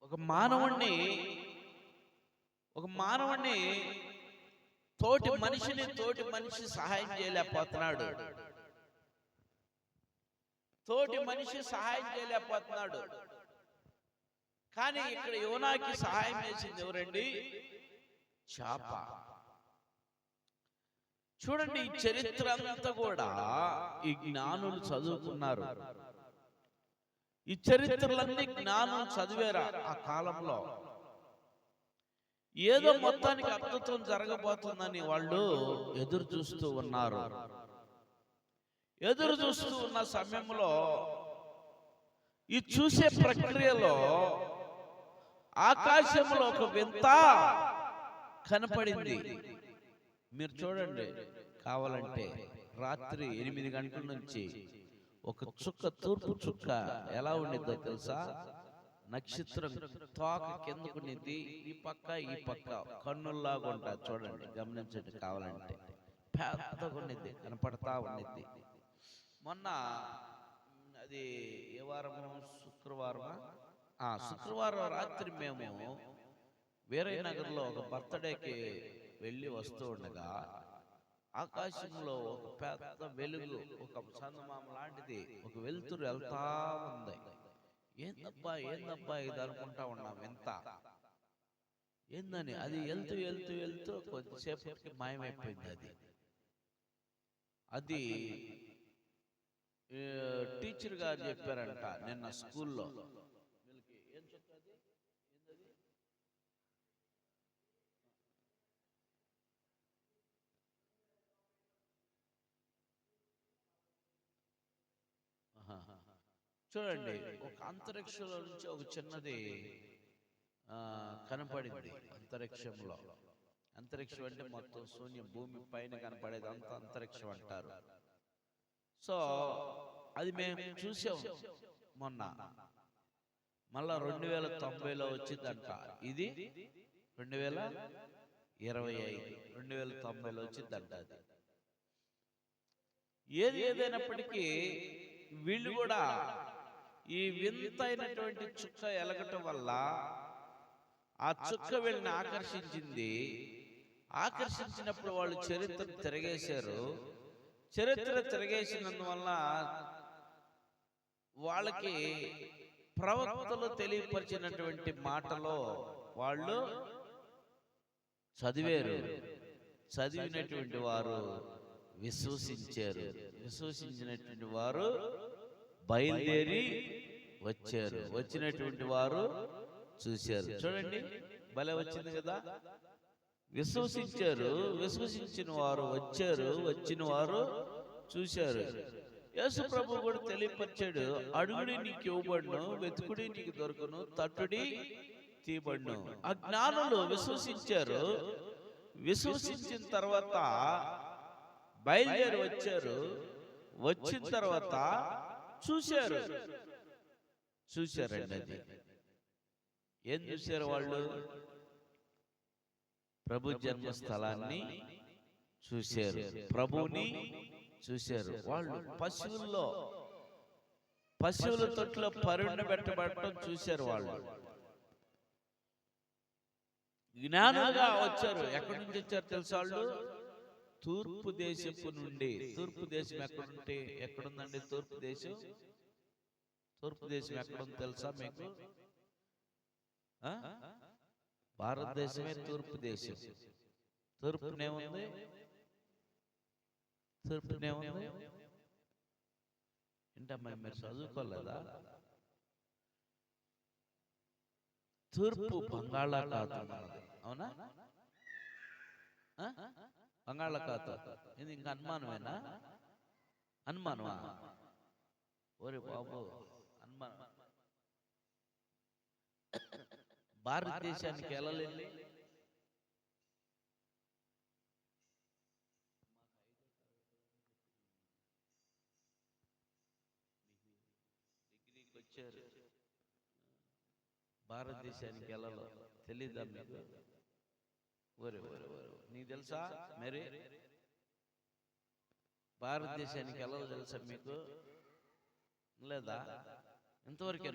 ఒక మానవుణ్ణి ఒక మానవుణ్ణి తోటి మనిషి సహాయం చేయలేకపోతున్నాడు. తోటి మనిషి సహాయం చేయలేకపోతున్నాడు. కానీ ఇక్కడ యోనాకి సహాయం చేసింది ఎవరండి? చాప. చూడండి, ఈ చరిత్ర అంతా కూడా ఈ జ్ఞానులు చదువుకున్నారు. ఈ చరిత్రలన్నీ జ్ఞానులు చదివారా ఆ కాలంలో. ఏదో మొత్తానికి అద్భుతం జరగబోతుందని వాళ్ళు ఎదురు చూస్తూ ఉన్నారు. ఎదురు చూస్తూ ఉన్న సమయంలో ఈ చూసే ప్రక్రియలో ఆకాశంలో ఒక వింత కనపడింది. మీరు చూడండి, కావాలంటే రాత్రి 8 గంటల నుంచి ఒక చుక్క, తూర్పు చుక్క ఎలా ఉండిద్దో తెలుసా? నక్షత్రం తోక కిందకునిద్ది, ఈ పక్క కన్నుల్లాగా ఉంటుంది. చూడండి, గమనించండి, కావాలంటే పెద్దగా ఉన్నది, కనపడతా ఉన్నది. మొన్న అది ఏ వారము? శుక్రవారం రాత్రి మేము వీరయ్యనగర్లో ఒక బర్త్డేకి వెళ్ళి వస్తూ ఉండగా ఆకాశంలో ఒక పెద్ద వెలుగు, ఒక చందమామ లాంటిది, ఒక వెలుతురు వెళ్తా ఉంది. ఏందబ్బా ఇది అనుకుంటా ఉన్నాం. ఎంత ఏందని అది వెళ్తూ కొద్దిసేపటికి మాయమైపోయింది. అది టీచర్ గారు చెప్పారంట నిన్న స్కూల్లో. ఏం చెప్తాది? చూడండి, ఒక అంతరిక్షంలో నుంచి ఒక చిన్నది కనపడింది. అంతరిక్షం అంటే మొత్తం శూన్యం, భూమి పైన కనపడేది అంత అంతరిక్షం అంటారు. సో అది మేము చూసాం మొన్న. మళ్ళా 2090లో వచ్చిందంట. ఇది 2025, 2090లో వచ్చిందంట. అది ఏదైనప్పటికీ వీళ్ళు కూడా ఈ వింతైనటువంటి చుక్క ఎలగటం వల్ల ఆ చుక్క వీళ్ళని ఆకర్షించింది. ఆకర్షించినప్పుడు వాళ్ళు చరిత్ర తిరగేశారు. చరిత్ర తిరగేసినందువల్ల వాళ్ళకి ప్రవక్తలు తెలియపరిచినటువంటి మాటలో వాళ్ళు చదివారు. చదివినటువంటి వారు విశ్వసించారు. విశ్వసించినటువంటి వారు బయలుదేరి వచ్చారు. వచ్చినటువంటి వారు చూశారు. చూడండి, భలే వచ్చింది కదా. విశ్వసించారు, విశ్వసించిన వారు వచ్చారు, వచ్చిన వారు చూశారు. యేసు ప్రభు కూడా తెలియపరిచాడు, అడుగుడి నీకు ఇవ్వబడును, వెతుకుడి నీకు దొరకను, తట్టుడి తీయబడును. ఆ జ్ఞానులు విశ్వసించారు. విశ్వసించిన తర్వాత బయలుదేరి వచ్చారు. వచ్చిన తర్వాత చూశారండి. అది ఏం చూశారు వాళ్ళు? ప్రభు జన్మస్థలాన్ని చూశారు, ప్రభువుని చూశారు. వాళ్ళు పశువుల తొట్లో పెట్టబడటం చూశారు. వాళ్ళు జ్ఞానులుగా వచ్చారు. ఎక్కడి నుంచి వచ్చారు తెలుసా? వాళ్ళు తూర్పు దేశపు నుండి. తూర్పు దేశం ఎక్కడుందండి? తూర్పు దేశం ఎక్కడుంది తెలుసా మీకు? భారతదేశమే తూర్పు దేశం. తూర్పునే ఉంది. ఏంటమ్మా మీరు చదువుకోలేదా? తూర్పు బంగాళాఖాతం. అవునా? బంగాళాఖాతం. ఇది ఇంకా అనుమానమా? ఓరే బాబు, అనుమానం. భారతదేశానికి వెళ్ళలేదు. డిగ్రీకి వచ్చారు, భారతదేశానికి వెళ్ళలో తెలీదా మీకు? ఓరే నీకు తెలుసా? మరి భారతదేశానికి వెళ్ళలో తెలుసా మీకు? లేదా? ఇంతవరకు